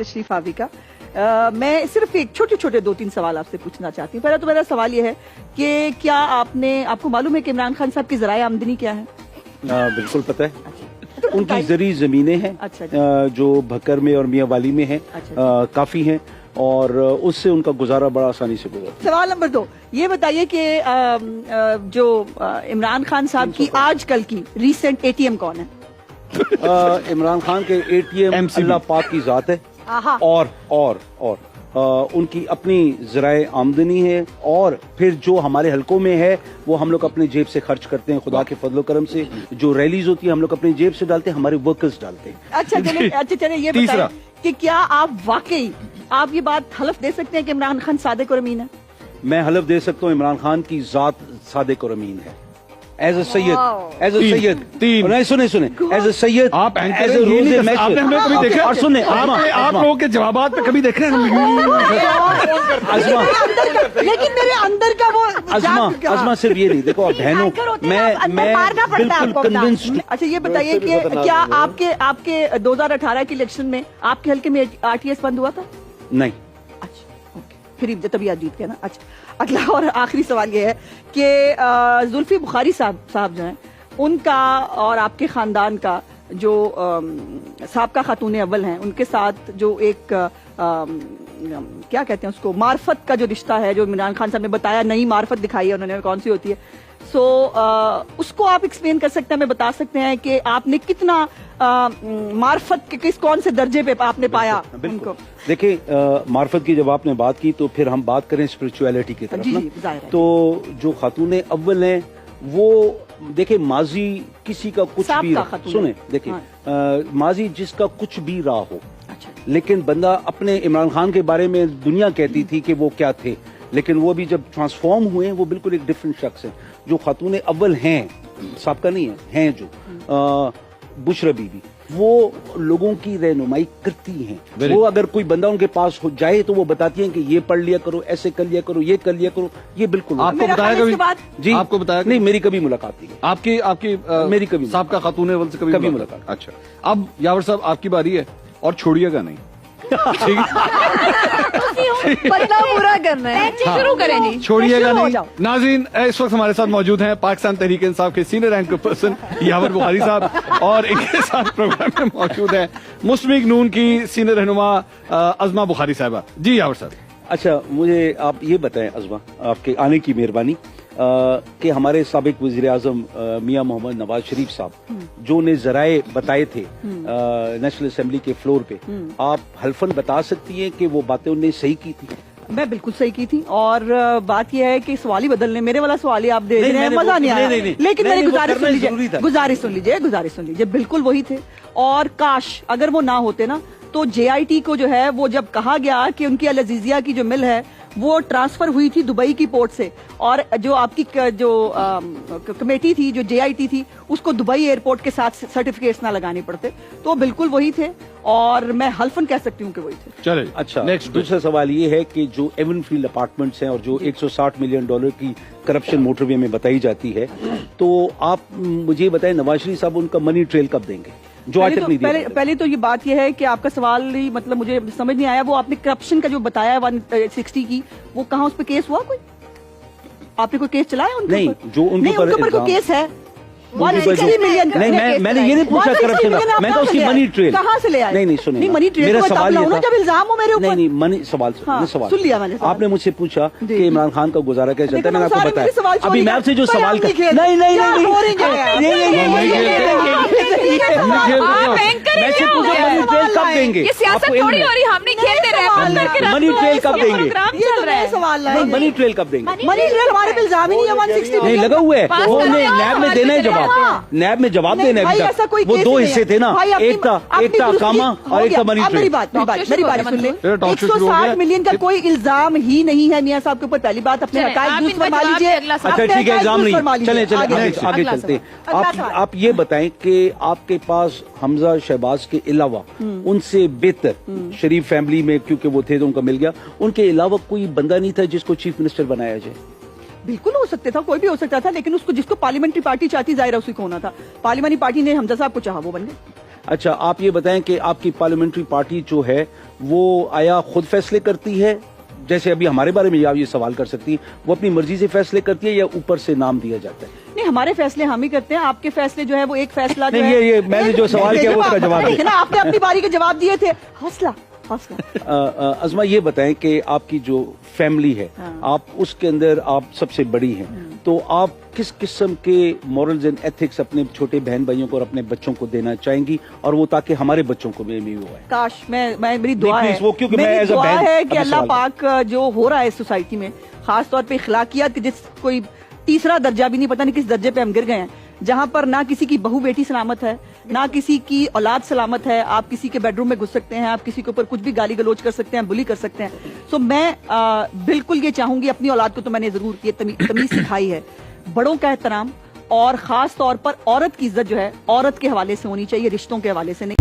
तशरीफ आवी का मैं सिर्फ एक छोटे छोटे 2-3 सवाल आपसे पूछना चाहती हूँ। पहला तो मेरा सवाल ये है कि क्या आपको मालूम है कि इमरान खान साहब की ज़राए आमदनी क्या है? बिल्कुल पता है। अच्छा। उनकी ज़री ज़मीनें हैं। अच्छा। जो भक्कर में और मियाँ वाली में हैं। अच्छा। काफ़ी हैं और उससे उनका गुजारा बड़ा आसानी से गुजरता। सवाल नंबर 2, ये बताइए कि जो इमरान खान साहब की आजकल की रीसेंट एटीएम कौन है? इमरान खान के एटीएम अल्लाह पाक की जात है और उनकी अपनी ज़राए आमदनी है और फिर जो हमारे हलकों में है वो हम लोग अपने जेब से खर्च करते हैं खुदा के फजलो करम से। जो रैलीज होती है हम लोग अपनी जेब से डालते हैं, हमारे वर्कर्स डालते हैं। अच्छा चले ये बताइए कि क्या आप वाकई आप ये बात हलफ दे सकते हैं कि इमरान खान सादिक और अमीन है? मैं हलफ दे सकता हूँ इमरान खान की जात सादिक और अमीन है। एज अ सैयद नहीं सुने एज अ सैयद आप एज अ रोज़े मैच आपने हमें कभी देखा और सुने आप लोगों के जवाबात पे कभी देखे अज़मा लेकिन मेरे अंदर का वो अज़मा सिर्फ ये नहीं देखो बहनों मैं बिल्कुल कन्विंस्ड। अच्छा ये बताइए कि क्या आपके 2018 के इलेक्शन में आपके हल्के में आरटीएस बंद हुआ था? नहीं। अच्छा ओके, फिर तभी आज जीत गए ना। अच्छा अगला और आखिरी सवाल ये है कि जुल्फी बुखारी साहब जो हैं उनका और आपके खानदान का जो साबका खातून अव्वल हैं उनके साथ जो एक क्या कहते हैं उसको मार्फत का जो रिश्ता है, जो इमरान खान साहब ने बताया नई मार्फत दिखाई है उन्होंने, कौन सी होती है, सो उसको आप एक्सप्लेन कर सकते हैं, हमें बता सकते हैं कि आपने कितना मार्फत के कौन से दर्जे पे आपने पाया उनको? देखिए मार्फत की जब आपने बात की तो फिर हम बात करें स्पिरिचुअलिटी की तरफ ना। तो जो खातून अव्वल हैं वो देखिए माजी किसी का कुछ भी सुने देखिए माजी जिसका कुछ भी रहा हो, लेकिन बंदा अपने इमरान खान के बारे में दुनिया कहती थी कि वो क्या थे, लेकिन वो भी जब ट्रांसफॉर्म हुए वो बिल्कुल एक डिफरेंट शख्स है। जो खातून अव्वल हैं साबका नहीं हैं जो बुशरा बीबी वो लोगों की रहनुमाई करती हैं। वो अगर कोई बंदा उनके पास हो जाए तो वो बताती हैं कि ये पढ़ लिया करो, ऐसे कर लिया करो, ये कर लिया करो। ये बिल्कुल आपको बताया कभी? जी आपको बताया नहीं, मेरी कभी मुलाकात नहीं। आपकी मेरी कभी साहब का खातून अव्वल से कभी मुलाकात। अच्छा अब यावर साहब आपकी बारी है और छोड़िएगा नहीं। ठीक पूरा करना है, शुरू करें जी, छोड़िएगा नहीं। नाज़रीन इस वक्त हमारे साथ मौजूद हैं पाकिस्तान तहरीक इंसाफ के सीनियर रैंक पर्सन यावर बुखारी साहब और इनके साथ प्रोग्राम में मौजूद है मुस्लिम लीग नून की सीनियर रहनुमा अज़मा बुखारी साहबा। जी यावर साहब। अच्छा मुझे आप ये बताएं अज़मा, आपके आने की मेहरबानी कि हमारे साबिक वज़ीर आज़म मियाँ मोहम्मद नवाज शरीफ साहब जो ने ज़राए बताए थे नेशनल असेंबली के फ्लोर पे, आप हल्फन बता सकती हैं कि वो बातें उन्हें सही की थी? मैं बिल्कुल सही की थी और बात यह है कि सवाल ही बदलने, मेरे वाला सवाल ही आप दे रहे हैं, मजा नहीं आया। लेकिन मेरी गुजारिश सुन लीजिए, बिल्कुल वही थे। और काश अगर वो ना होते ना तो JIT को जो है वो जब कहा गया कि उनकी अल अजीजिया की जो मिल है वो ट्रांसफर हुई थी दुबई की पोर्ट से और जो आपकी जो कमेटी थी जो JIT थी उसको दुबई एयरपोर्ट के साथ सर्टिफिकेट्स ना लगाने पड़ते, तो बिल्कुल वही थे और मैं हल्फन कह सकती हूँ कि वही थे। चले अच्छा नेक्स्ट दूसरा सवाल ये है कि जो एवनफील्ड अपार्टमेंट्स हैं और जो 160 मिलियन डॉलर की करप्शन मोटरवे में बताई जाती है, तो आप मुझे बताएं नवाज शरीफ साहब उनका मनी ट्रेल कब देंगे? जो पहले तो ये बात ये है कि आपका सवाल ही मतलब मुझे समझ नहीं आया। वो आपने करप्शन का जो बताया है 160 की, वो कहाँ उस पर केस हुआ? कोई आपने कोई केस चलाया उनके नहीं, जो उनके ऊपर कोई केस है 160 मिलियन? नहीं मैंने ये नहीं पूछा करप्शन का, मैं तो उसकी मनी ट्रेल कहाँ से ले आए? नहीं सुनिए मनी ट्रेल मेरा सवाल ये था जब इल्जाम हो मेरे ऊपर। नहीं मनी सवाल सुन लिया मैंने। आपने मुझसे पूछा कि इमरान खान का गुजारा कैसे चलता है, मैंने आपको बताया। अभी मैं आपसे जो सवाल कर कब देंगे? मनी ट्रेल कब देंगे? मनी ट्रेल कब देंगे? मनी ट्रेल हमारे पे इल्जाम ही नहीं है 160 नहीं लगा हुआ है, वो नैब में देना है जवाब, नैब में जवाब देना है। अभी तक वो दो हिस्से थे ना, एक था कामा और एक था मनी ट्रेल। मेरी बात सुन ले, 160 मिलियन का कोई इल्जाम ही नहीं है मियां साहब के ऊपर। पहली बात अपने हकायक दूसरा मान लीजिए। अच्छा ठीक है, इल्जाम नहीं, चले आगे चलते हैं। आप ये बताएं कि आपके पास हमजा शहबाज के अलावा उनसे बेहतर शरीफ फैमिली में, क्योंकि वो थे तो उनका मिल गया, उनके अलावा कोई बंदा नहीं था जिसको चीफ मिनिस्टर बनाया जाए? बिल्कुल हो सकता था, कोई भी हो सकता था, लेकिन उसको जिसको पार्लियामेंट्री पार्टी चाहती जाहिर है उसी को होना था। पार्लियामेंट्री पार्टी ने हमजा साहब को चाहा, वो बन गए। اچھا آپ یہ بتائیں کہ آپ کی پارلیمنٹری پارٹی جو ہے وہ آیا خود فیصلے کرتی ہے، جیسے ابھی ہمارے بارے میں آپ یہ سوال کر سکتی ہیں، وہ اپنی مرضی سے فیصلے کرتی ہے یا اوپر سے نام دیا جاتا ہے؟ نہیں، ہمارے فیصلے ہم ہی کرتے ہیں، آپ کے فیصلے جو ہے وہ ایک فیصلہ جو نہیں، ہے یہ میں نے جو سوال کیا وہ اس کا جواب دیکھیں نا، آپ نے اپنی باری کے جواب دیے تھے. حوصلہ عظما یہ بتائیں کہ آپ کی جو فیملی ہے آپ اس کے اندر آپ سب سے بڑی ہیں، تو آپ کس قسم کے مورلز اینڈ ایتھکس اپنے چھوٹے بہن بھائیوں کو اور اپنے بچوں کو دینا چاہیں گی، اور وہ تاکہ ہمارے بچوں کو بھی ہوا ہے؟ کاش میری دعا ہے، وہ کیونکہ میری دعا ہے کہ اللہ سوال پاک جو ہو رہا ہے اس سوسائٹی میں، خاص طور پہ اخلاقیات کے جس کوئی تیسرا درجہ بھی نہیں، پتہ نہیں کس درجے پہ ہم گر گئے ہیں، جہاں پر نہ کسی کی بہو بیٹی سلامت ہے، نہ کسی کی اولاد سلامت ہے. آپ کسی کے بیڈ روم میں گھس سکتے ہیں، آپ کسی کے اوپر کچھ بھی گالی گلوچ کر سکتے ہیں، بلی کر سکتے ہیں. سو میں بالکل یہ چاہوں گی، اپنی اولاد کو تو میں نے ضرور یہ تمیز سکھائی ہے، بڑوں کا احترام، اور خاص طور پر عورت کی عزت جو ہے عورت کے حوالے سے ہونی چاہیے، رشتوں کے حوالے سے نہیں.